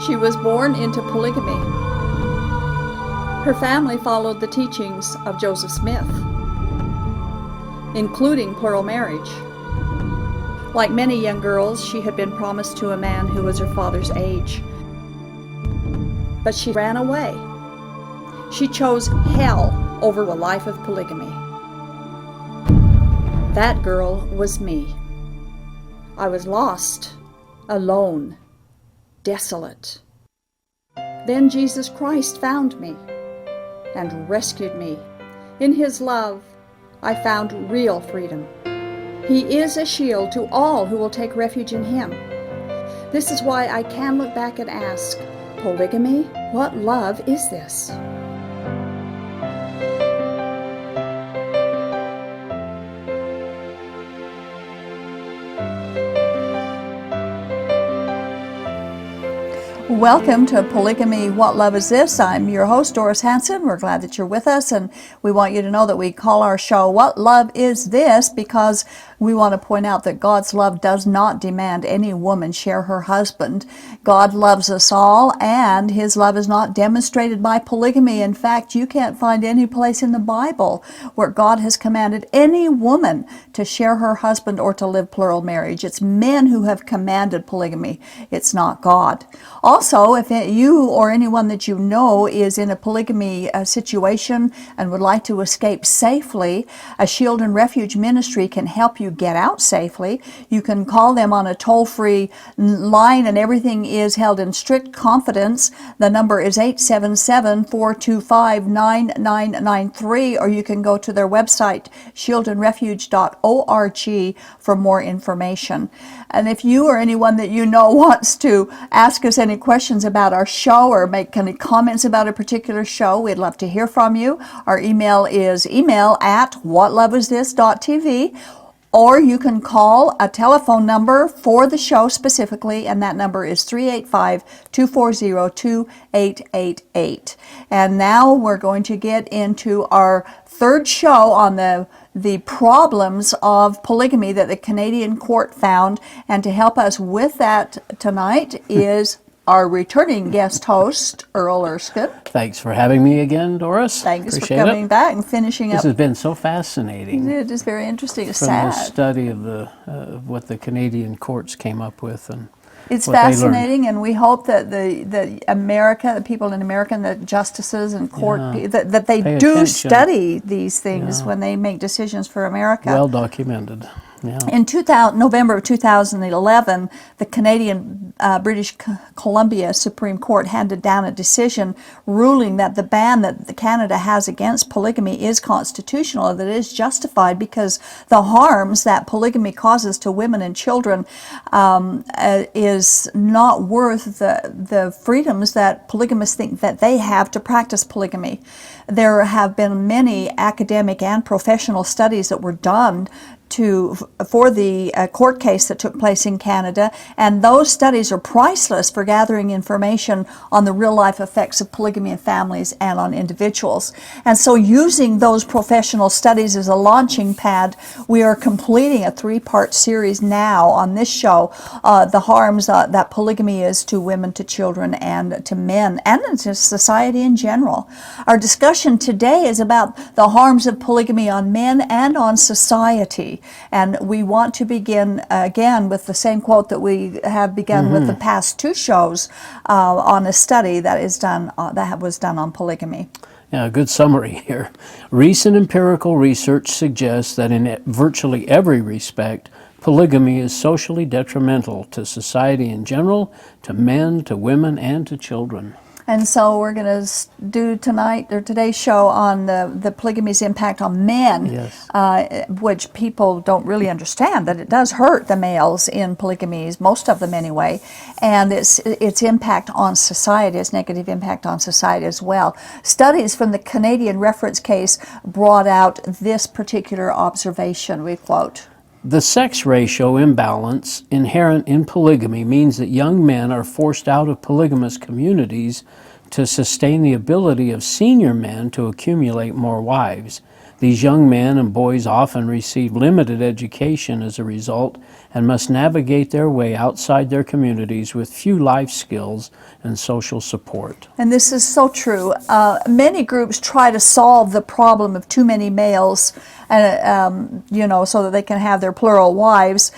She was born into polygamy. Her family followed the teachings of Joseph Smith, including plural marriage. Like many young girls, she had been promised to a man who was her father's age. But she ran away. She chose hell over a life of polygamy. That girl was me. I was lost, alone, desolate. Then Jesus Christ found me and rescued me. In His love, I found real freedom. He is a shield to all who will take refuge in Him. This is why I can look back and ask, polygamy? What love is this? Welcome to Polygamy, What Love Is This? I'm your host, Doris Hanson. We're glad that you're with us, and we want you to know that we call our show What Love Is This? Because we want to point out that God's love does not demand any woman share her husband. God loves us all, and His love is not demonstrated by polygamy. In fact, you can't find any place in the Bible where God has commanded any woman to share her husband or to live plural marriage. It's men who have commanded polygamy. It's not God. Also, if you or anyone that you know is in a polygamy situation and would like to escape safely, a Shield and Refuge ministry can help you get out safely. You can call them on a toll-free line, and everything is held in strict confidence. The number is 877-425-9993, or you can go to their website, shieldandrefuge.org, for more information. And if you or anyone that you know wants to ask us any questions about our show or make any comments about a particular show, we'd love to hear from you. Our email is email@whatloveisthis.tv, or you can call a telephone number for the show specifically, and that number is 385-240-2888. And now we're going to get into our third show on the problems of polygamy that the Canadian court found. And to help us with that tonight is our returning guest host, Earl Erskine. Thanks for having me again, Doris. Thanks Appreciate for coming back and finishing up. This has been so fascinating. It is very interesting. It's from sad. the study of what the Canadian courts came up with, and it's fascinating, and we hope that the people in America, and the justices and court, that they do study these things when they make decisions for America. Well documented. Yeah. In November of 2011, the Canadian British Columbia Supreme Court handed down a decision ruling that the ban that Canada has against polygamy is constitutional, that it is justified because the harms that polygamy causes to women and children is not worth the freedoms that polygamists think that they have to practice polygamy. There have been many academic and professional studies that were done for the court case that took place in Canada, and those studies are priceless for gathering information on the real-life effects of polygamy in families and on individuals. And so using those professional studies as a launching pad, we are completing a 3-part series now on this show, the harms that polygamy is to women, to children, and to men, and to society in general. Our discussion today is about the harms of polygamy on men and on society. And we want to begin again with the same quote that we have begun with the past 2 shows on a study that was done on polygamy. Yeah, a good summary here. Recent empirical research suggests that in virtually every respect, polygamy is socially detrimental to society in general, to men, to women, and to children. And so we're going to do today's show on the polygamy's impact on men, yes. Which people don't really understand, that it does hurt the males in polygamies, most of them anyway, and its impact on society, its negative impact on society as well. Studies from the Canadian reference case brought out this particular observation, we quote. The sex ratio imbalance inherent in polygamy means that young men are forced out of polygamous communities to sustain the ability of senior men to accumulate more wives. These young men and boys often receive limited education as a result and must navigate their way outside their communities with few life skills and social support. And this is so true. Many groups try to solve the problem of too many males, so that they can have their plural wives,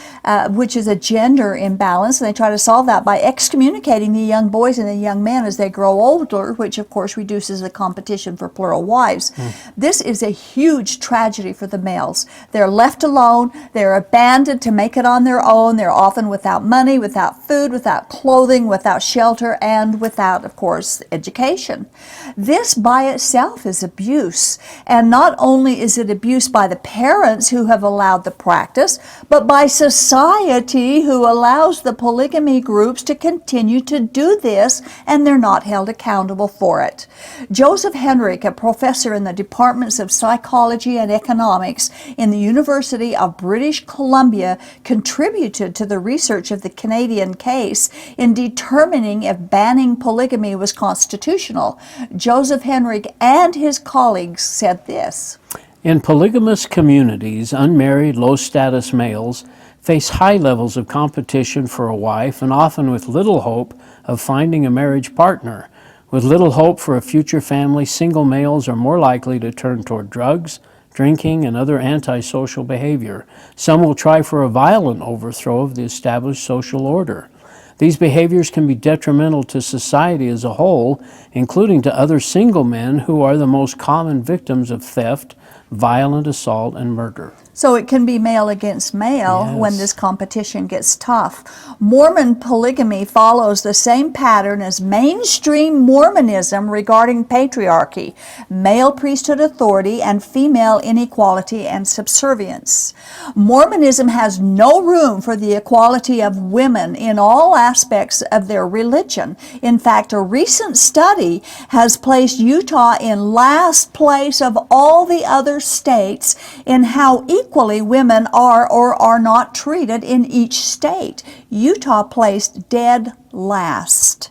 which is a gender imbalance. And they try to solve that by excommunicating the young boys and the young men as they grow older, which of course reduces the competition for plural wives. This is a huge tragedy for the males. They're left alone. They're abandoned to make it on their own. They're often without money, without food, without clothing, without shelter, and without, of course, education. This by itself is abuse. And not only is it abuse by the parents who have allowed the practice, but by society who allows the polygamy groups to continue to do this, and they're not held accountable for it. Joseph Henrich, a professor in the departments of psychology and economics in the University of British Columbia, contributed to the research of the Canadian case in determining if banning polygamy was constitutional. Joseph Henrich and his colleagues said this: In polygamous communities, unmarried, low-status males face high levels of competition for a wife and often with little hope of finding a marriage partner. With little hope for a future family, single males are more likely to turn toward drugs, drinking, and other antisocial behavior. Some will try for a violent overthrow of the established social order. These behaviors can be detrimental to society as a whole, including to other single men who are the most common victims of theft, violent assault, and murder. So it can be male against male when this competition gets tough. Mormon polygamy follows the same pattern as mainstream Mormonism regarding patriarchy, male priesthood authority, and female inequality and subservience. Mormonism has no room for the equality of women in all aspects of their religion. In fact, a recent study has placed Utah in last place of all the other states in how equally women are or are not treated in each state. Utah placed dead last.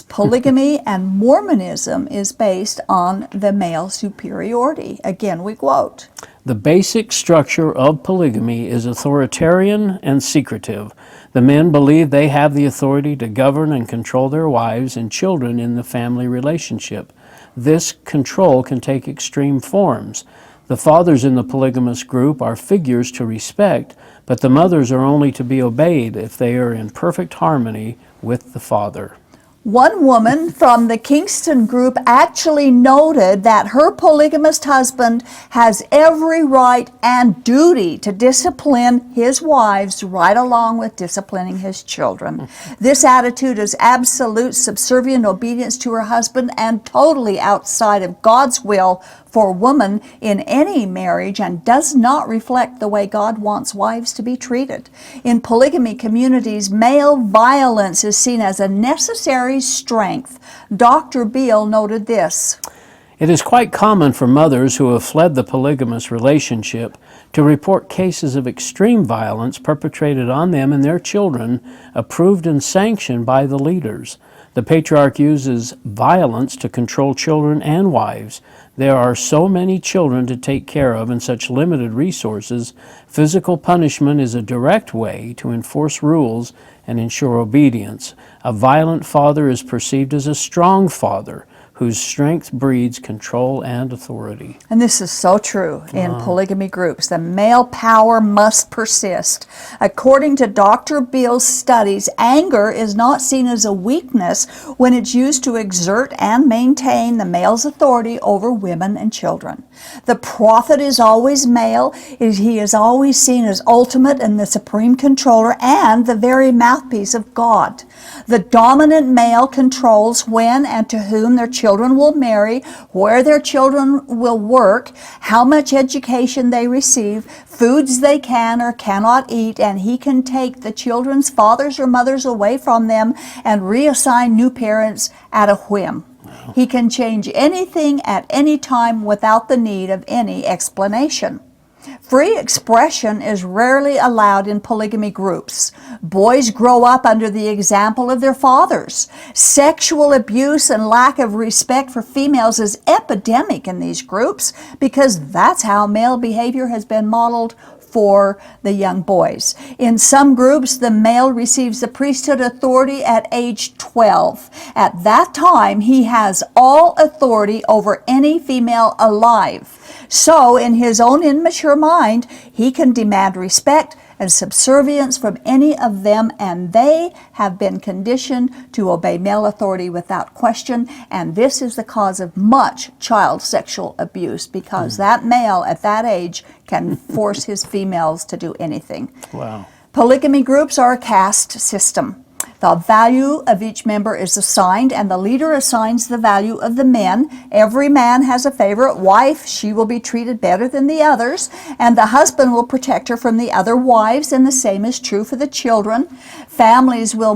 Polygamy and Mormonism is based on the male superiority. Again, we quote: The basic structure of polygamy is authoritarian and secretive. The men believe they have the authority to govern and control their wives and children in the family relationship. This control can take extreme forms. The fathers in the polygamous group are figures to respect, but the mothers are only to be obeyed if they are in perfect harmony with the father. One woman from the Kingston group actually noted that her polygamist husband has every right and duty to discipline his wives right along with disciplining his children. This attitude is absolute subservient obedience to her husband and totally outside of God's will for woman in any marriage and does not reflect the way God wants wives to be treated. In polygamy communities, male violence is seen as a necessary strength. Dr. Beale noted this: It is quite common for mothers who have fled the polygamous relationship to report cases of extreme violence perpetrated on them and their children, approved and sanctioned by the leaders. The patriarch uses violence to control children and wives. There are so many children to take care of and such limited resources. Physical punishment is a direct way to enforce rules and ensure obedience. A violent father is perceived as a strong father whose strength breeds control and authority. And this is so true in polygamy groups. The male power must persist. According to Dr. Beale's studies, anger is not seen as a weakness when it's used to exert and maintain the male's authority over women and children. The prophet is always male. He is always seen as ultimate and the supreme controller and the very mouthpiece of God. The dominant male controls when and to whom their children will marry, where their children will work, how much education they receive, foods they can or cannot eat, and he can take the children's fathers or mothers away from them and reassign new parents at a whim. He can change anything at any time without the need of any explanation. Free expression is rarely allowed in polygamy groups. Boys grow up under the example of their fathers. Sexual abuse and lack of respect for females is epidemic in these groups because that's how male behavior has been modeled for the young boys. In some groups, the male receives the priesthood authority at age 12. At that time, he has all authority over any female alive. So, in his own immature mind, he can demand respect and subservience from any of them, and they have been conditioned to obey male authority without question. And this is the cause of much child sexual abuse, because that male at that age can force his females to do anything. Wow. Polygamy groups are a caste system. The value of each member is assigned, and the leader assigns the value of the men. Every man has a favorite wife. She will be treated better than the others, and the husband will protect her from the other wives, and the same is true for the children. Families will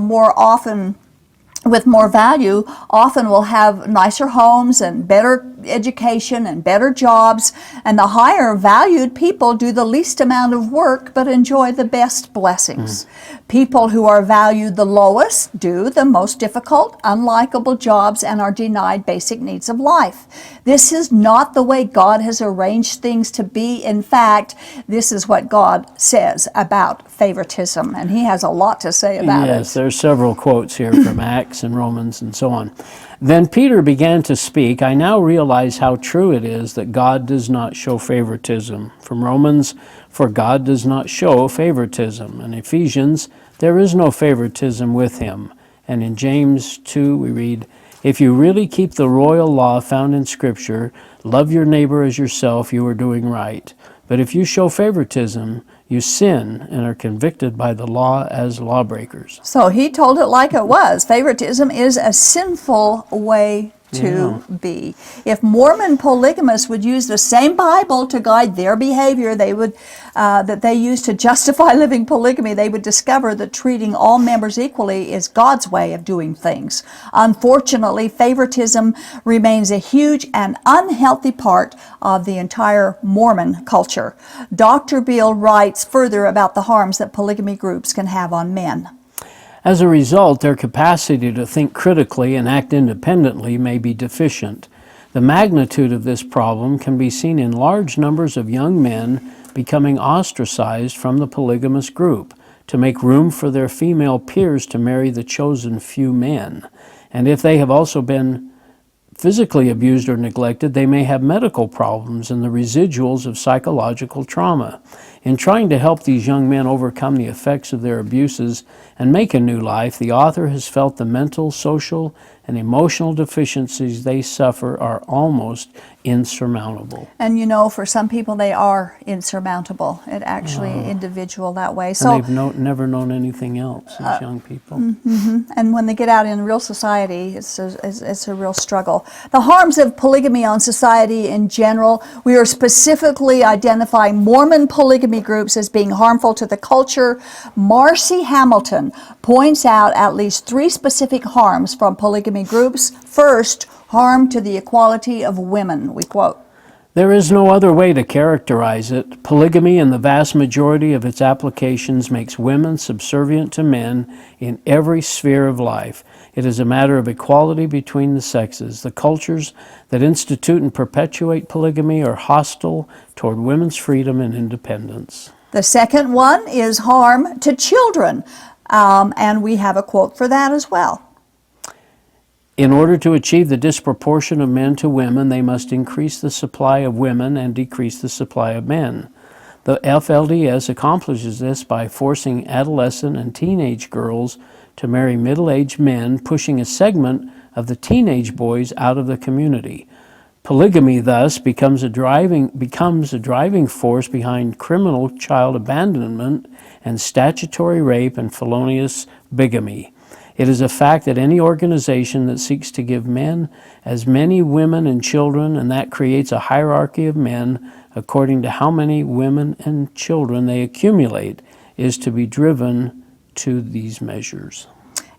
with more value, often will have nicer homes and better education and better jobs, and the higher valued people do the least amount of work but enjoy the best blessings. People who are valued the lowest do the most difficult, unlikable jobs and are denied basic needs of life. This is not the way God has arranged things to be. In fact, this is what God says about favoritism, and he has a lot to say about it. Yes, there's several quotes here from Acts and Romans and so on. Then Peter began to speak. I now realize how true it is that God does not show favoritism. From Romans, for God does not show favoritism. In Ephesians, there is no favoritism with him. And in James 2, we read, if you really keep the royal law found in Scripture, love your neighbor as yourself, you are doing right. But if you show favoritism, you sin and are convicted by the law as lawbreakers. So he told it like it was. Favoritism is a sinful way to be. If Mormon polygamists would use the same Bible to guide their behavior that they use to justify living polygamy, they would discover that treating all members equally is God's way of doing things. Unfortunately, favoritism remains a huge and unhealthy part of the entire Mormon culture. Dr. Beale writes further about the harms that polygamy groups can have on men. As a result, their capacity to think critically and act independently may be deficient. The magnitude of this problem can be seen in large numbers of young men becoming ostracized from the polygamous group to make room for their female peers to marry the chosen few men. And if they have also been physically abused or neglected, they may have medical problems and the residuals of psychological trauma. In trying to help these young men overcome the effects of their abuses and make a new life, the author has felt the mental, social, and emotional deficiencies they suffer are almost insurmountable. And you know, for some people they are insurmountable. It actually individual that way. So And they've never known anything else as young people. And when they get out in real society, it's a real struggle. The harms of polygamy on society in general, we are specifically identifying Mormon polygamy groups as being harmful to the culture. Marcy Hamilton points out at least 3 specific harms from polygamy groups. First, harm to the equality of women. We quote, There is no other way to characterize it. Polygamy, in the vast majority of its applications, makes women subservient to men in every sphere of life. It is a matter of equality between the sexes. The cultures that institute and perpetuate polygamy are hostile toward women's freedom and independence. The second one is harm to children. And we have a quote for that as well. In order to achieve the disproportion of men to women, they must increase the supply of women and decrease the supply of men. The FLDS accomplishes this by forcing adolescent and teenage girls to marry middle-aged men, pushing a segment of the teenage boys out of the community. Polygamy thus becomes a driving force behind criminal child abandonment and statutory rape and felonious bigamy. It is a fact that any organization that seeks to give men as many women and children, and that creates a hierarchy of men according to how many women and children they accumulate, is to be driven to these measures.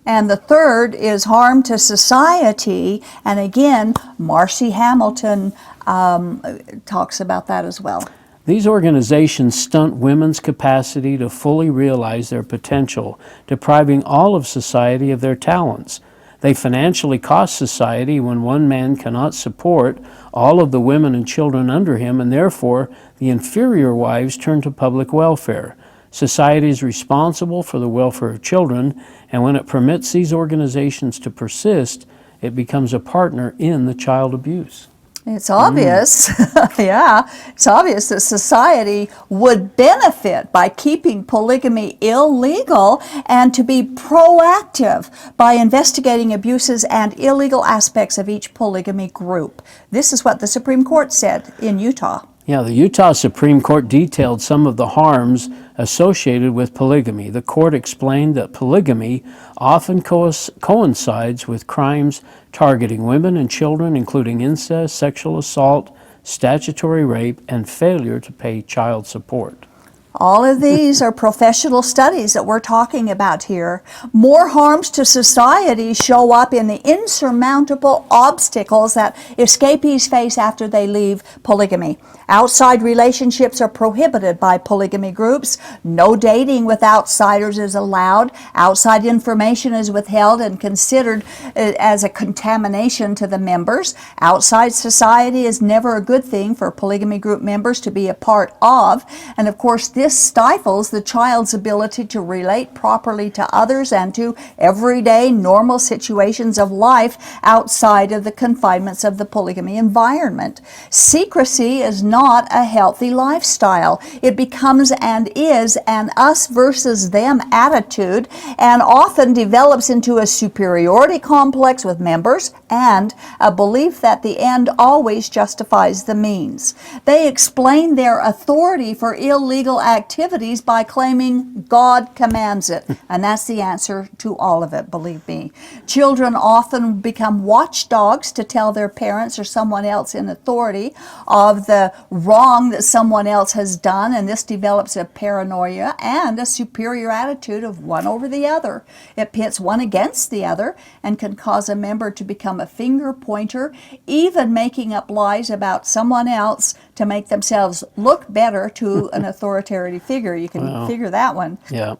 And the third is harm to society. And again, Marcy Hamilton talks about that as well. These organizations stunt women's capacity to fully realize their potential, depriving all of society of their talents. They financially cost society when one man cannot support all of the women and children under him, and therefore the inferior wives turn to public welfare. Society is responsible for the welfare of children, and when it permits these organizations to persist, it becomes a partner in the child abuse. It's obvious, yeah, it's obvious that society would benefit by keeping polygamy illegal and to be proactive by investigating abuses and illegal aspects of each polygamy group. This is what the Supreme Court said in Utah. Yeah, the Utah Supreme Court detailed some of the harms associated with polygamy. The court explained that polygamy often coincides with crimes targeting women and children, including incest, sexual assault, statutory rape, and failure to pay child support. All of these are professional studies that we're talking about here. More harms to society show up in the insurmountable obstacles that escapees face after they leave polygamy. Outside relationships are prohibited by polygamy groups. No dating with outsiders is allowed. Outside information is withheld and considered as a contamination to the members. Outside society is never a good thing for polygamy group members to be a part of. And of course, this stifles the child's ability to relate properly to others and to everyday normal situations of life outside of the confinements of the polygamy environment. Secrecy is not a healthy lifestyle. It becomes and is an us versus them attitude and often develops into a superiority complex with members and a belief that the end always justifies the means. They explain their authority for illegal activities by claiming God commands it. And that's the answer to all of it, believe me. Children often become watchdogs to tell their parents or someone else in authority of the wrong that someone else has done, and this develops a paranoia and a superior attitude of one over the other. It pits one against the other and can cause a member to become a finger pointer, even making up lies about someone else to make themselves look better to an authoritative figure. You can figure that one. Yeah.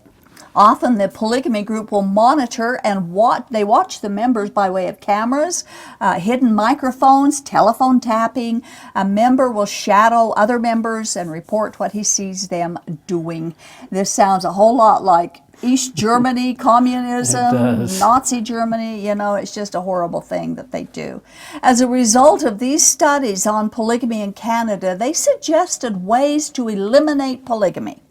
Often the polygamy group will monitor and watch the members by way of cameras, hidden microphones, telephone tapping. A member will shadow other members and report what he sees them doing. This sounds a whole lot like East Germany, communism, Nazi Germany, it's just a horrible thing that they do. As a result of these studies on polygamy in Canada, they suggested ways to eliminate polygamy.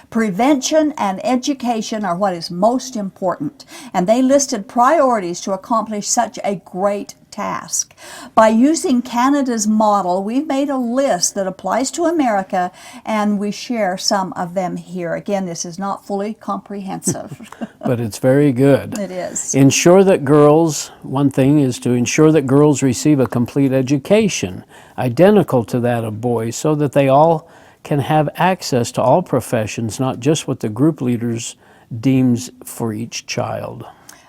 Prevention and education are what is most important, and they listed priorities to accomplish such a great task. By using Canada's model, we've made a list that applies to America, and we share some of them here. Again, this is not fully comprehensive. But it's very good. It is. One thing is to ensure that girls receive a complete education, identical to that of boys, so that they all can have access to all professions, not just what the group leaders deems for each child.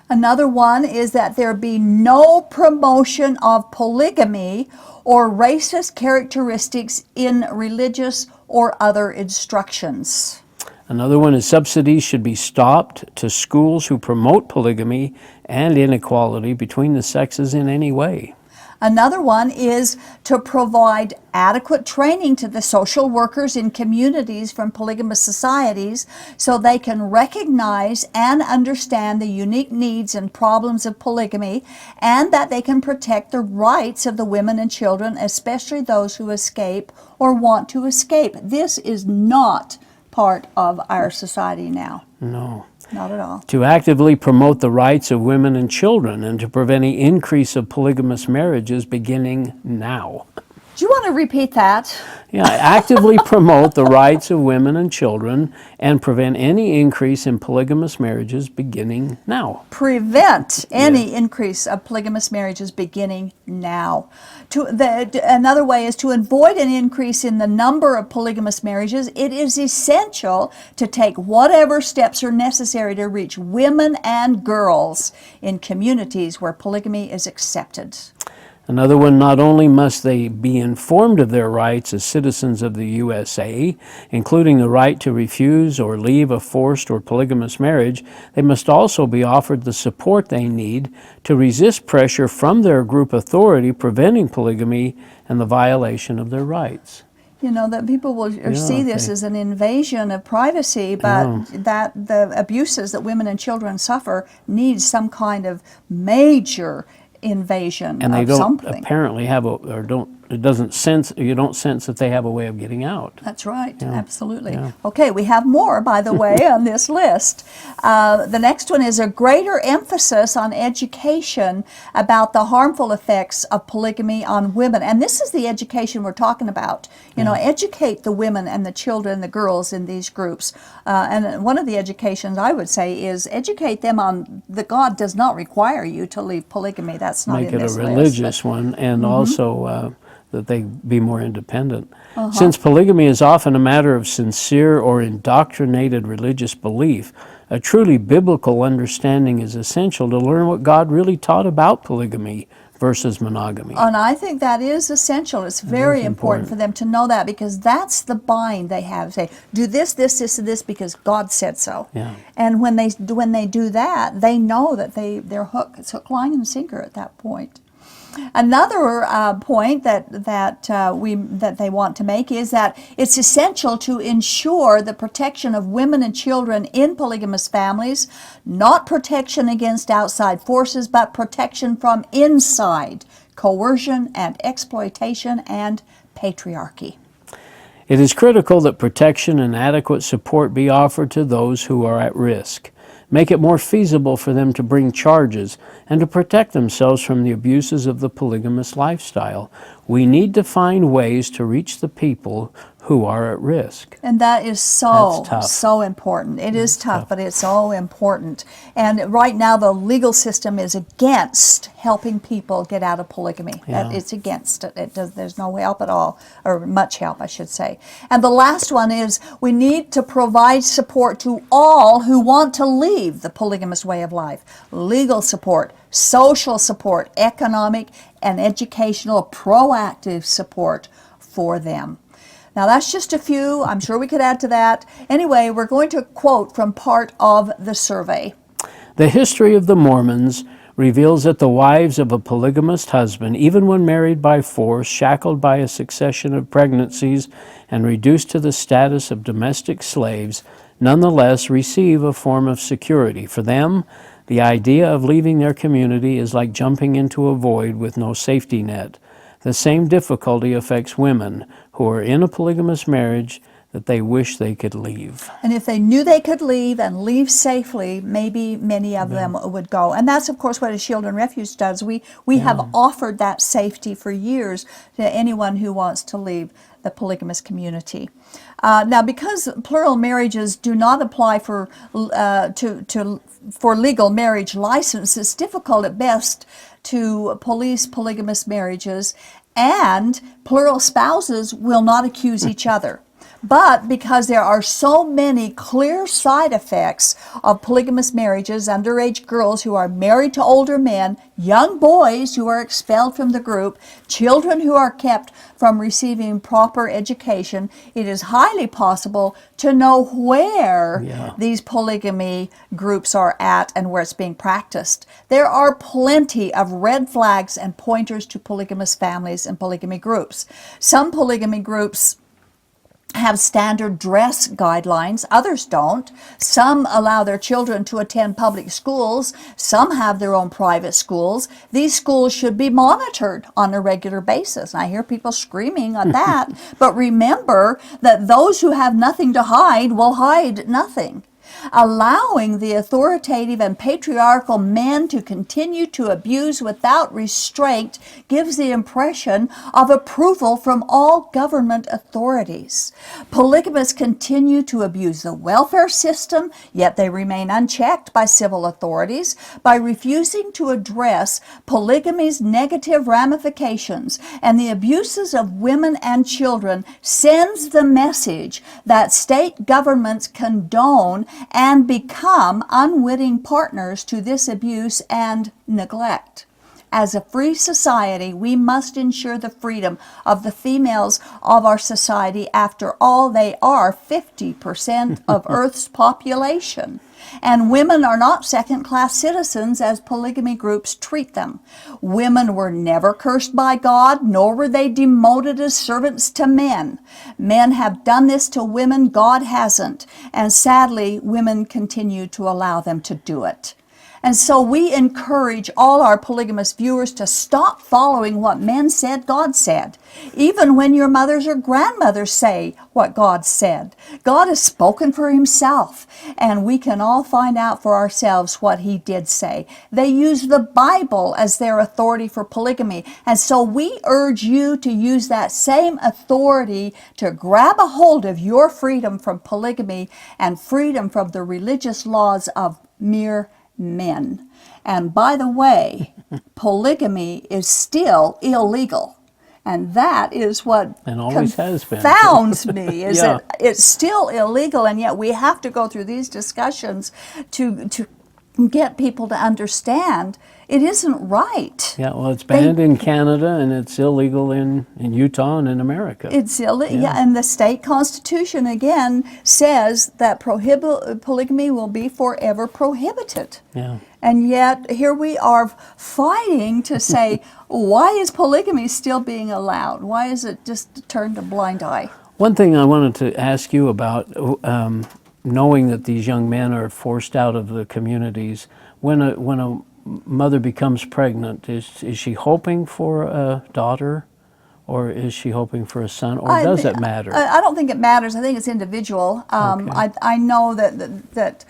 Another one is that there be no promotion of polygamy or racist characteristics in religious or other instructions. Another one is subsidies should be stopped to schools who promote polygamy and inequality between the sexes in any way. Another one is to provide adequate training to the social workers in communities from polygamous societies so they can recognize and understand the unique needs and problems of polygamy, and that they can protect the rights of the women and children, especially those who escape or want to escape. This is not part of our society now. No. Not at all. To actively promote the rights of women and children and to prevent any increase of polygamous marriages beginning now. Do you want to repeat that? Yeah, actively promote the rights of women and children and prevent any increase in polygamous marriages beginning now. Prevent any increase of polygamous marriages beginning now. Another way is to avoid an increase in the number of polygamous marriages. It is essential to take whatever steps are necessary to reach women and girls in communities where polygamy is accepted. Another one, not only must they be informed of their rights as citizens of the USA, including the right to refuse or leave a forced or polygamous marriage, they must also be offered the support they need to resist pressure from their group authority preventing polygamy and the violation of their rights. You know, that people will see this as an invasion of privacy, but that the abuses that women and children suffer needs some kind of major invasion And they of don't something. apparently have you don't sense that they have a way of getting out. That's right, absolutely. Yeah. Okay, we have more, by the way, on this list. The next one is a greater emphasis on education about the harmful effects of polygamy on women. And this is the education we're talking about. You know, educate the women and the children, the girls in these groups. And one of the educations I would say is educate them on that God does not require you to leave polygamy. That's not Make in it this a list. religious one, and also that they be more independent. Since polygamy is often a matter of sincere or indoctrinated religious belief, a truly biblical understanding is essential to learn what God really taught about polygamy versus monogamy. And I think that is essential. It's very important for them to know that, because that's the bind they have. Say, do this, this, this, and this because God said so. Yeah. And when they do that, they know that they're hooked. It's hook, line, and sinker at that point. Another point that they want to make is that it's essential to ensure the protection of women and children in polygamous families, not protection against outside forces, but protection from inside coercion and exploitation and patriarchy. It is critical that protection and adequate support be offered to those who are at risk. Make it more feasible for them to bring charges and to protect themselves from the abuses of the polygamous lifestyle. We need to find ways to reach the people who are at risk. And that is That's tough. so important. It is tough, but it's so important. And right now the legal system is against helping people get out of polygamy. Yeah. It's against it. There's no help at all, or much help, I should say. And the last one is we need to provide support to all who want to leave the polygamous way of life. Legal support, social support, economic and educational, proactive support for them. Now that's just a few. I'm sure we could add to that. Anyway, we're going to quote from part of the survey. The history of the Mormons reveals that the wives of a polygamist husband, even when married by force, shackled by a succession of pregnancies, and reduced to the status of domestic slaves, nonetheless receive a form of security. For them, the idea of leaving their community is like jumping into a void with no safety net. The same difficulty affects women who are in a polygamous marriage that they wish they could leave. And if they knew they could leave and leave safely, maybe many of them would go. And that's, of course, what a Shield and Refuge does. We have offered that safety for years to anyone who wants to leave the polygamous community. Now, because plural marriages do not apply for legal marriage license, it's difficult at best to police polygamous marriages, and plural spouses will not accuse each other. But because there are so many clear side effects of polygamous marriages, underage girls who are married to older men, young boys who are expelled from the group, children who are kept from receiving proper education, it is highly possible to know where these polygamy groups are at and where it's being practiced. There are plenty of red flags and pointers to polygamous families and polygamy groups. Some polygamy groups have standard dress guidelines, others don't. Some allow their children to attend public schools, some have their own private schools. These schools should be monitored on a regular basis. And I hear people screaming at that, but remember that those who have nothing to hide will hide nothing. Allowing the authoritative and patriarchal men to continue to abuse without restraint gives the impression of approval from all government authorities. Polygamists continue to abuse the welfare system, yet they remain unchecked by civil authorities. By refusing to address polygamy's negative ramifications and the abuses of women and children sends the message that state governments condone and become unwitting partners to this abuse and neglect. As a free society, we must ensure the freedom of the females of our society. After all, they are 50% of Earth's population. And women are not second-class citizens as polygamy groups treat them. Women were never cursed by God, nor were they demoted as servants to men. Men have done this to women, God hasn't. And sadly, women continue to allow them to do it. And so we encourage all our polygamous viewers to stop following what men said God said, even when your mothers or grandmothers say what God said. God has spoken for himself, and we can all find out for ourselves what he did say. They use the Bible as their authority for polygamy, and so we urge you to use that same authority to grab a hold of your freedom from polygamy and freedom from the religious laws of mere men. And by the way, polygamy is still illegal. And that is what and always has been. Confounds me, is Yeah. that it's still illegal, and yet we have to go through these discussions to get people to understand it isn't right. Yeah, well, it's banned in Canada, and it's illegal in Utah and in America. It's illegal, yeah, and the state constitution again says that polygamy will be forever prohibited. Yeah. And yet here we are fighting to say, why is polygamy still being allowed? Why is it just turned a blind eye? One thing I wanted to ask you about, knowing that these young men are forced out of the communities, when a mother becomes pregnant, is she hoping for a daughter, or is she hoping for a son, or does it matter? I don't think it matters. I think it's individual. Okay. I know that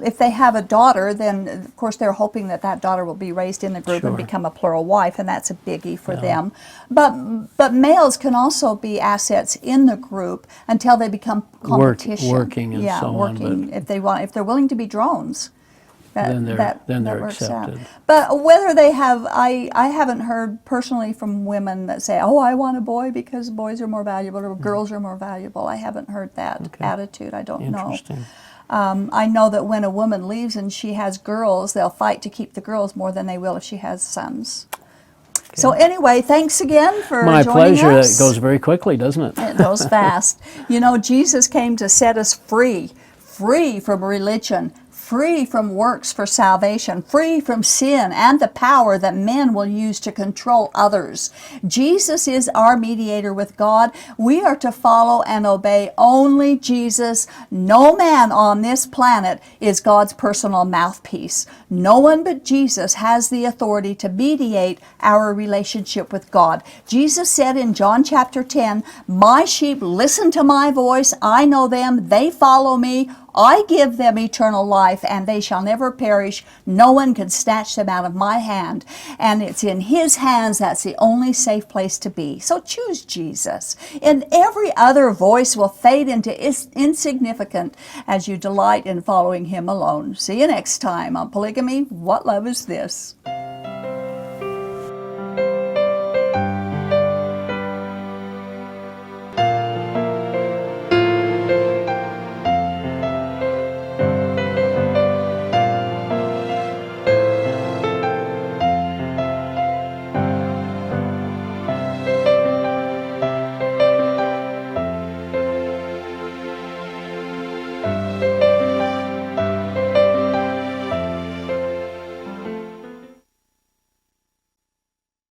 if they have a daughter, then of course they're hoping that that daughter will be raised in the group and Sure. become a plural wife, and that's a biggie for them. But males can also be assets in the group until they become competition. Working and so on, working but if they're willing to be drones. Then they're works out. accepted. But whether they have, I haven't heard personally from women that say, oh, I want a boy because boys are more valuable or girls are more valuable. I haven't heard that attitude. I don't know. Interesting. I know that when a woman leaves and she has girls, they'll fight to keep the girls more than they will if she has sons. So anyway, thanks again for My joining pleasure. us. It goes very quickly, doesn't it? It goes fast. You know, Jesus came to set us free from religion, free from works for salvation, free from sin and the power that men will use to control others. Jesus is our mediator with God. We are to follow and obey only Jesus. No man on this planet is God's personal mouthpiece. No one but Jesus has the authority to mediate our relationship with God. Jesus said in John chapter 10, "My sheep listen to my voice. I know them. They follow me. I give them eternal life, and they shall never perish. No one can snatch them out of my hand." And it's in his hands. That's the only safe place to be. So choose Jesus. And every other voice will fade into insignificant as you delight in following him alone. See you next time on Polygamy, What Love Is This?